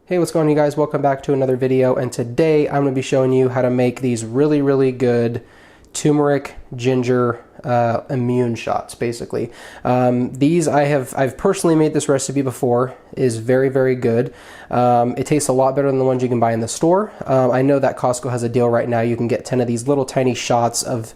Hey, what's going on, you guys? Welcome back to another video, and today I'm going to be showing you how to make these really good turmeric ginger immune shots. Basically, I've personally made this recipe before. It is very good. It tastes a lot better than the ones you can buy in the store. I know that Costco has a deal right now. You can get 10 of these little tiny shots of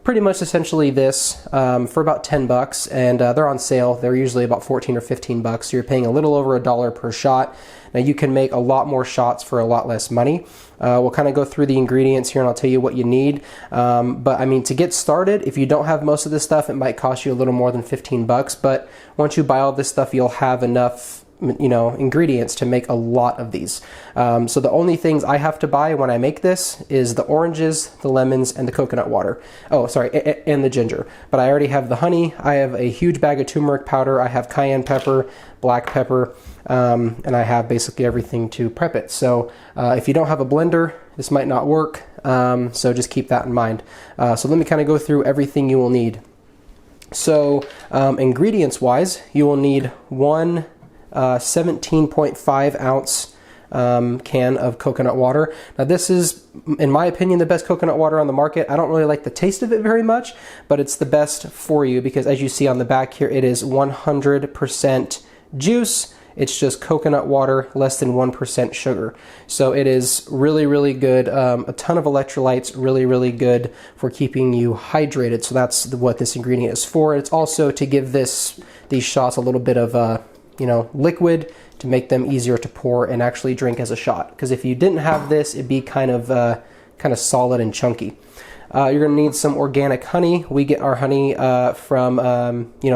pretty much essentially this for about 10 bucks, and they're on sale. They're usually about 14 or 15 bucks, so you're paying a little over $1 per shot. Now you can make a lot more shots for a lot less money. We'll kind of go through the ingredients here and I'll tell you what you need. But I mean, to get started, if you don't have most of this stuff, it might cost you a little more than 15 bucks. But once you buy all this stuff, you'll have enough, ingredients to make a lot of these. So the only things I have to buy when I make this is the oranges, the lemons, and the coconut water. Oh, sorry, and the ginger. But I already have the honey. I have a huge bag of turmeric powder. I have cayenne pepper, black pepper, and I have basically everything to prep it. So if you don't have a blender, this might not work. So just keep that in mind. So let me kind of go through everything you will need. So ingredients wise, you will need one 17.5 ounce can of coconut water. Now this is, in my opinion, the best coconut water on the market. I don't really like the taste of it very much, but it's the best for you because, as you see on the back here, it is 100% juice. It's just coconut water, less than 1% sugar. So it is really good. A ton of electrolytes, really good for keeping you hydrated. So that's what this ingredient is for. It's also to give these shots a little bit of liquid to make them easier to pour and actually drink as a shot. Because if you didn't have this, it'd be kind of solid and chunky. You're going to need some organic honey. We get our honey from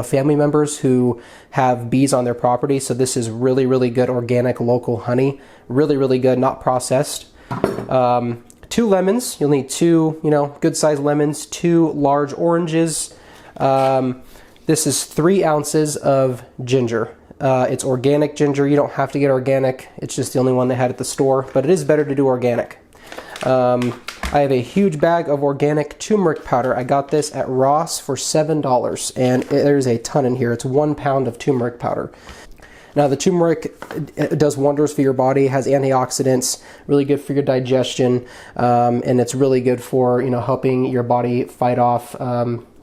family members who have bees on their property. So this is really good organic local honey. Really good, not processed. 2 lemons. You'll need 2 good sized lemons. 2 large oranges. This is 3 ounces of ginger. It's organic ginger. You don't have to get organic. It's just the only one they had at the store, but it is better to do organic. I have a huge bag of organic turmeric powder. I got this at Ross for $7, and there's a ton in here. It's 1 pound of turmeric powder. Now the turmeric does wonders for your body. It has antioxidants, really good for your digestion, and it's really good for helping your body fight off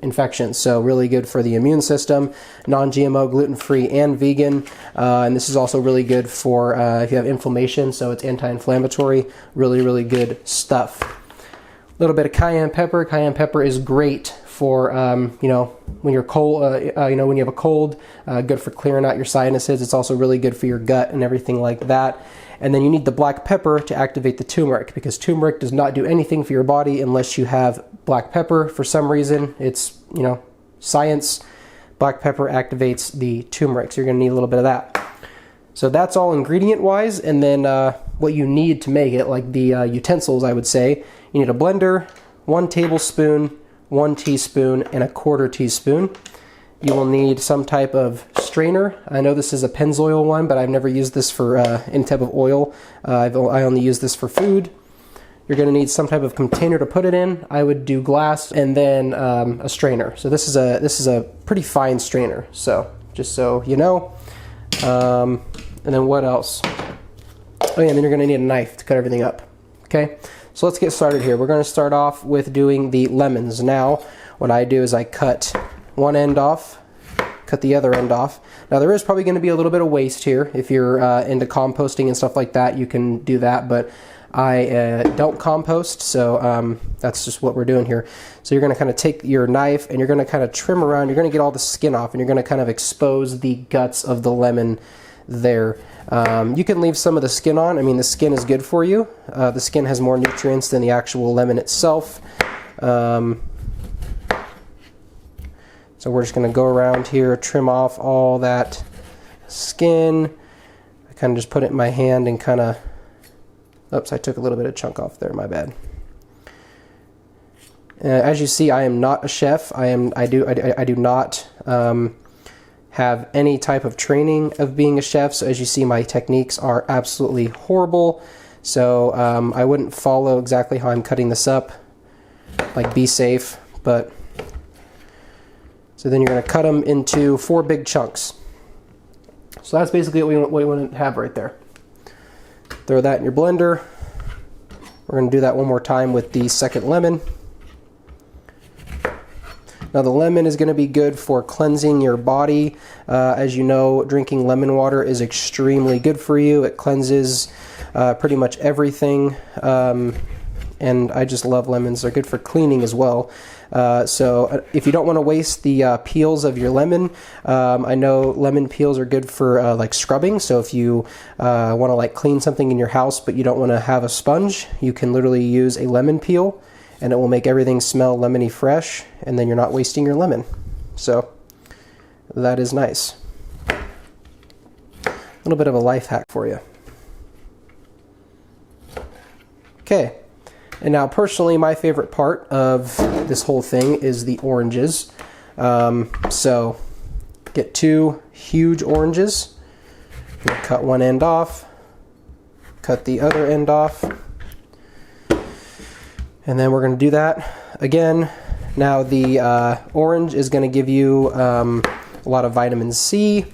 infections. So really good for the immune system, non-GMO, gluten-free, and vegan. And this is also really good for if you have inflammation, so it's anti-inflammatory. Really good stuff. A little bit of cayenne pepper. Cayenne pepper is great for when you're cold, when you have a cold, good for clearing out your sinuses. It's also really good for your gut and everything like that. And then you need the black pepper to activate the turmeric, because turmeric does not do anything for your body unless you have black pepper. For some reason, it's, science. Black pepper activates the turmeric, so you're going to need a little bit of that. So that's all ingredient-wise, and then what you need to make it, like the utensils, I would say. You need a blender, 1 tablespoon, 1 teaspoon, and 1/4 teaspoon. You will need some type of strainer. I know this is a Pennzoil one, but I've never used this for any type of oil. I only use this for food. You're going to need some type of container to put it in. I would do glass, and then a strainer. So this is a pretty fine strainer. So just so you know. And then what else? Oh yeah, and then you're going to need a knife to cut everything up. Okay, so let's get started here. We're going to start off with doing the lemons. Now, what I do is I cut one end off, cut the other end off. Now there is probably going to be a little bit of waste here. If you're into composting and stuff like that, you can do that, but I don't compost, so that's just what we're doing here. So you're going to kind of take your knife and you're going to kind of trim around. You're going to get all the skin off, and you're going to kind of expose the guts of the lemon there. You can leave some of the skin on. I mean, the skin is good for you. The skin has more nutrients than the actual lemon itself. So we're just going to go around here, trim off all that skin. I kind of just put it in my hand and kind of, oops, I took a little bit of chunk off there, my bad. As you see, I am not a chef. I do not have any type of training of being a chef. So as you see, my techniques are absolutely horrible. So I wouldn't follow exactly how I'm cutting this up. Like, be safe, but so then you're going to cut them into 4 big chunks. So that's basically what we want to have right there. Throw that in your blender. We're going to do that one more time with the second lemon. Now the lemon is going to be good for cleansing your body. As you know, drinking lemon water is extremely good for you. It cleanses pretty much everything. And I just love lemons. They're good for cleaning as well. So if you don't want to waste the peels of your lemon, I know lemon peels are good for like scrubbing. So if you want to like clean something in your house but you don't want to have a sponge, you can literally use a lemon peel and it will make everything smell lemony fresh, and then you're not wasting your lemon. So that is nice. A little bit of a life hack for you. Okay. And now personally, my favorite part of this whole thing is the oranges. So get 2 huge oranges, cut one end off, cut the other end off, and then we're going to do that again. Now the orange is going to give you a lot of vitamin C.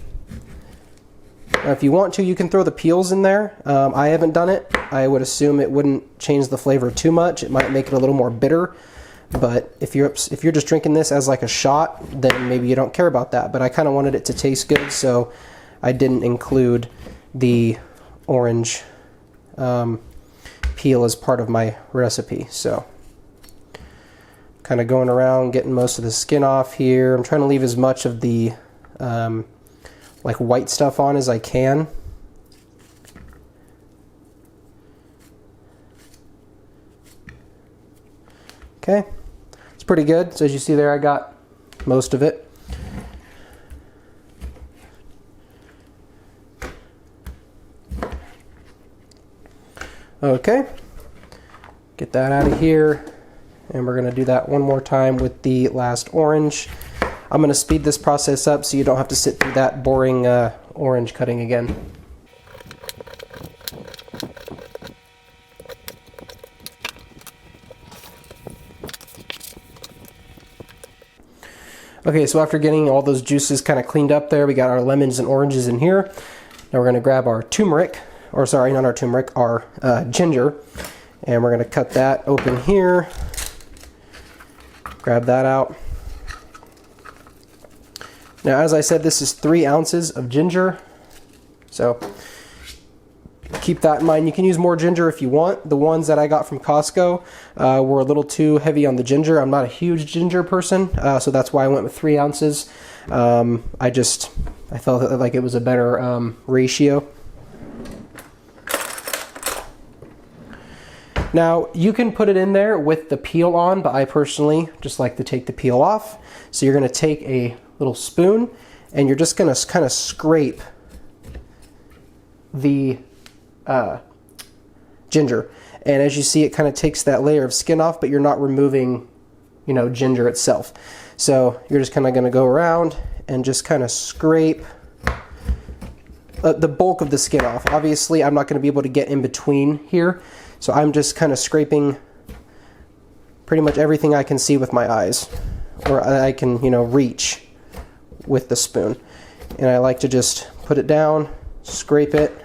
Now, if you want to, you can throw the peels in there. I haven't done it. I would assume it wouldn't change the flavor too much. It might make it a little more bitter. But if you're just drinking this as like a shot, then maybe you don't care about that. But I kind of wanted it to taste good, so I didn't include the orange peel as part of my recipe. So kind of going around getting most of the skin off here. I'm trying to leave as much of the like white stuff on as I can. Okay, it's pretty good. So as you see there, I got most of it. Okay, get that out of here, and we're going to do that one more time with the last orange. I'm going to speed this process up so you don't have to sit through that boring orange cutting again. Okay, so after getting all those juices kind of cleaned up there, we got our lemons and oranges in here. Now we're going to grab our turmeric, or sorry, not our turmeric, our ginger, and we're going to cut that open here. Grab that out. Now, as I said, this is 3 ounces of ginger, so keep that in mind. You can use more ginger if you want. The ones that I got from Costco were a little too heavy on the ginger. I'm not a huge ginger person, so that's why I went with 3 ounces. I felt like it was a better ratio. Now, you can put it in there with the peel on, but I personally just like to take the peel off. So you're going to take a little spoon, and you're just going to kind of scrape the ginger. And as you see, it kind of takes that layer of skin off, but you're not removing, you know, ginger itself. So you're just kind of going to go around and just kind of scrape the bulk of the skin off. Obviously, I'm not going to be able to get in between here, so I'm just kind of scraping pretty much everything I can see with my eyes, or I can, you know, reach with the spoon. And I like to just put it down, scrape it,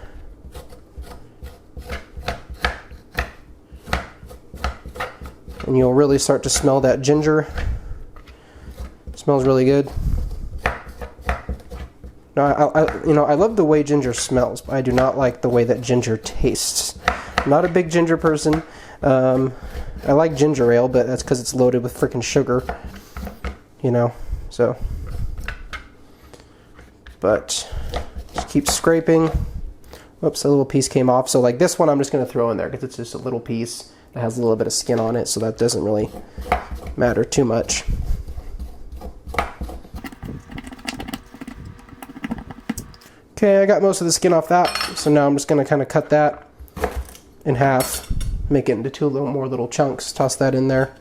and you'll really start to smell that ginger. It smells really good. Now, I love the way ginger smells, but I do not like the way that ginger tastes. I'm not a big ginger person. I like ginger ale, but that's because it's loaded with freaking sugar, you know, so. But just keep scraping. Whoops, a little piece came off. So like this one I'm just going to throw in there because it's just a little piece that has a little bit of skin on it, so that doesn't really matter too much. Okay, I got most of the skin off that, so now I'm just going to kind of cut that in half, make it into 2 more little chunks, toss that in there.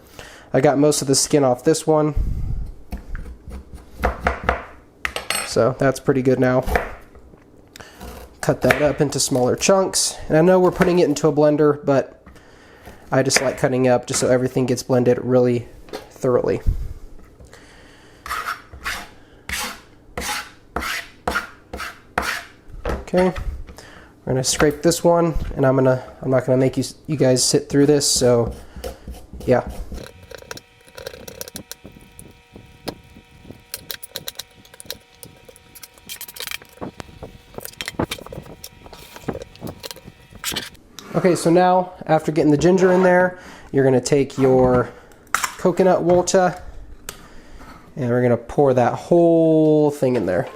I got most of the skin off this one, so that's pretty good now. Cut that up into smaller chunks, and I know we're putting it into a blender, but I just like cutting up just so everything gets blended really thoroughly. Okay, we're We're gonna scrape this one, and I'm not gonna make you guys sit through this, so yeah. Okay, so now after getting the ginger in there, you're gonna take your coconut water and we're gonna pour that whole thing in there.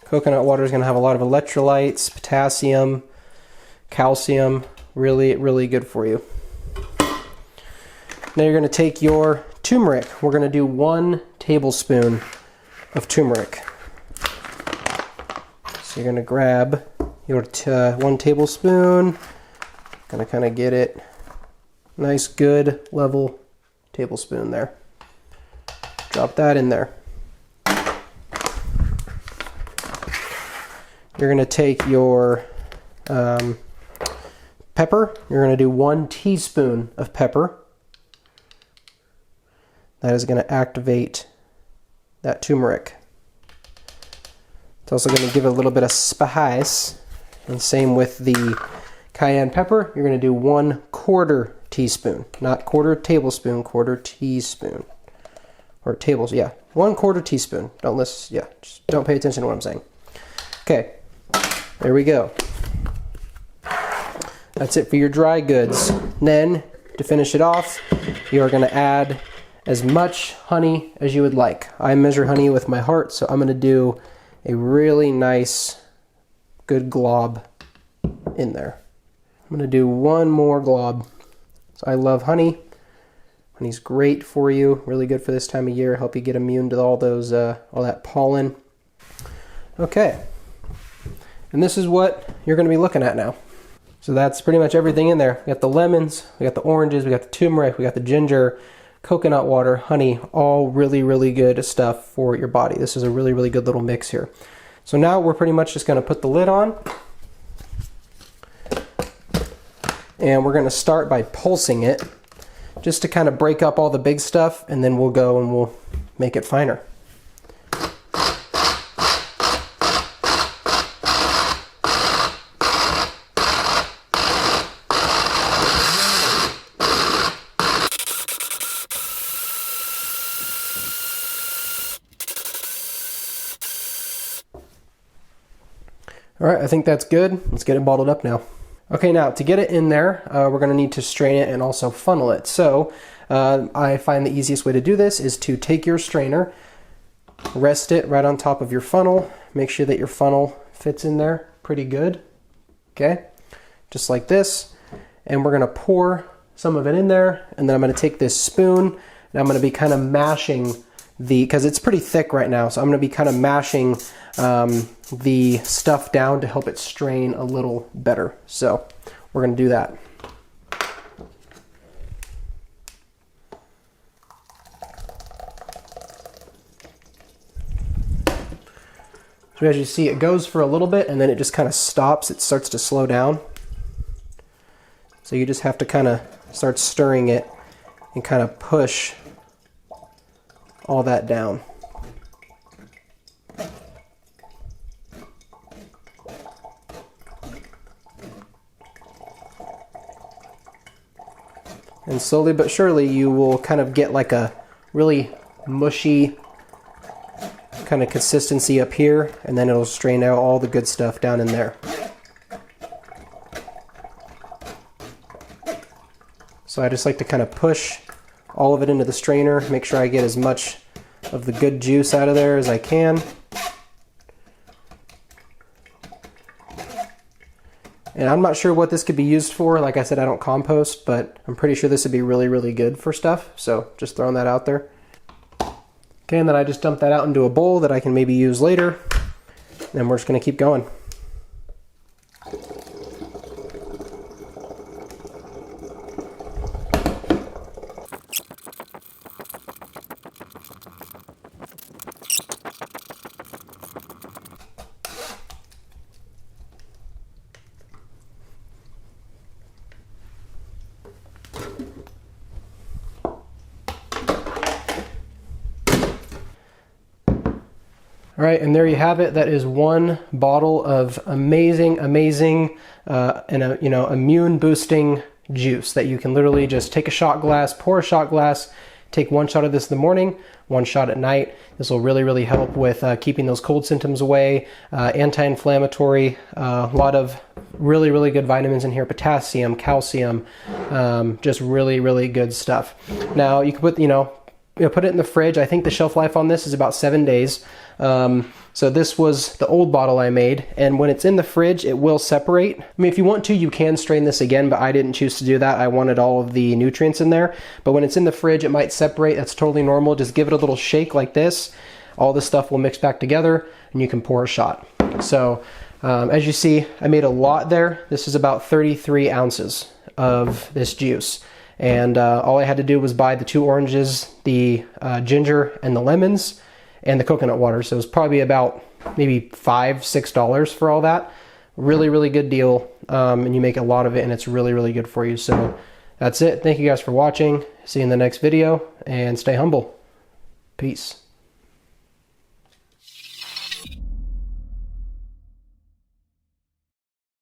Coconut water is going to have a lot of electrolytes, potassium, calcium, really, really good for you. Now you're going to take your turmeric. We're going to do 1 tablespoon of turmeric. So you're going to grab your 1 tablespoon, going to kind of get it nice, good, level tablespoon there. Drop that in there. You're going to take your pepper. You're going to do 1 teaspoon of pepper. That is going to activate that turmeric. It's also going to give it a little bit of spice. And same with the cayenne pepper. You're going to do 1/4 teaspoon, not quarter tablespoon, quarter teaspoon. Or tables, yeah. 1/4 teaspoon. Just don't pay attention to what I'm saying. Okay. There we go. That's it for your dry goods. Then, to finish it off, you are going to add as much honey as you would like. I measure honey with my heart, so I'm going to do a really nice, good glob in there. I'm going to do 1 more glob. So I love honey. Honey's great for you, really good for this time of year, help you get immune to all that pollen. Okay. And this is what you're going to be looking at now. So that's pretty much everything in there. We got the lemons, we got the oranges, we got the turmeric, we got the ginger, coconut water, honey, all really, really good stuff for your body. This is a really, really good little mix here. So now we're pretty much just going to put the lid on. And we're going to start by pulsing it just to kind of break up all the big stuff, and then we'll go and we'll make it finer. All right, I think that's good. Let's get it bottled up now. Okay, now to get it in there, we're going to need to strain it and also funnel it. So I find the easiest way to do this is to take your strainer, rest it right on top of your funnel, make sure that your funnel fits in there pretty good. Okay, just like this. And we're going to pour some of it in there, and then I'm going to take this spoon and I'm going to be kind of mashing because it's pretty thick right now, so I'm going to be kind of mashing the stuff down to help it strain a little better. So we're going to do that. So as you see, it goes for a little bit and then it just kind of stops. It starts to slow down. So you just have to kind of start stirring it and kind of push all that down. And slowly but surely you will kind of get like a really mushy kind of consistency up here, and then it'll strain out all the good stuff down in there. So I just like to kind of push all of it into the strainer, make sure I get as much of the good juice out of there as I can. And I'm not sure what this could be used for. Like I said, I don't compost, but I'm pretty sure this would be really, really good for stuff. So just throwing that out there. Okay, and then I just dump that out into a bowl that I can maybe use later. And we're just gonna keep going. All right, and there you have it. That is one bottle of amazing, immune boosting juice that you can literally just take a shot glass, pour a shot glass, take one shot of this in the morning, one shot at night. This will really help with keeping those cold symptoms away, anti-inflammatory, a lot of really good vitamins in here, potassium, calcium, just really good stuff. Now you can put, put it in the fridge. I think the shelf life on this is about 7 days. So this was the old bottle I made, and when it's in the fridge, it will separate. I mean, if you want to, you can strain this again, but I didn't choose to do that. I wanted all of the nutrients in there. But when it's in the fridge, it might separate. That's totally normal. Just give it a little shake like this. All this stuff will mix back together, and you can pour a shot. So as you see, I made a lot there. This is about 33 ounces of this juice. And all I had to do was buy the 2 oranges, the ginger, and the lemons, and the coconut water. So it was probably about maybe $5-6 for all that. Really good deal. And you make a lot of it, and it's really good for you. So that's it. Thank you guys for watching. See you in the next video, and stay humble. Peace.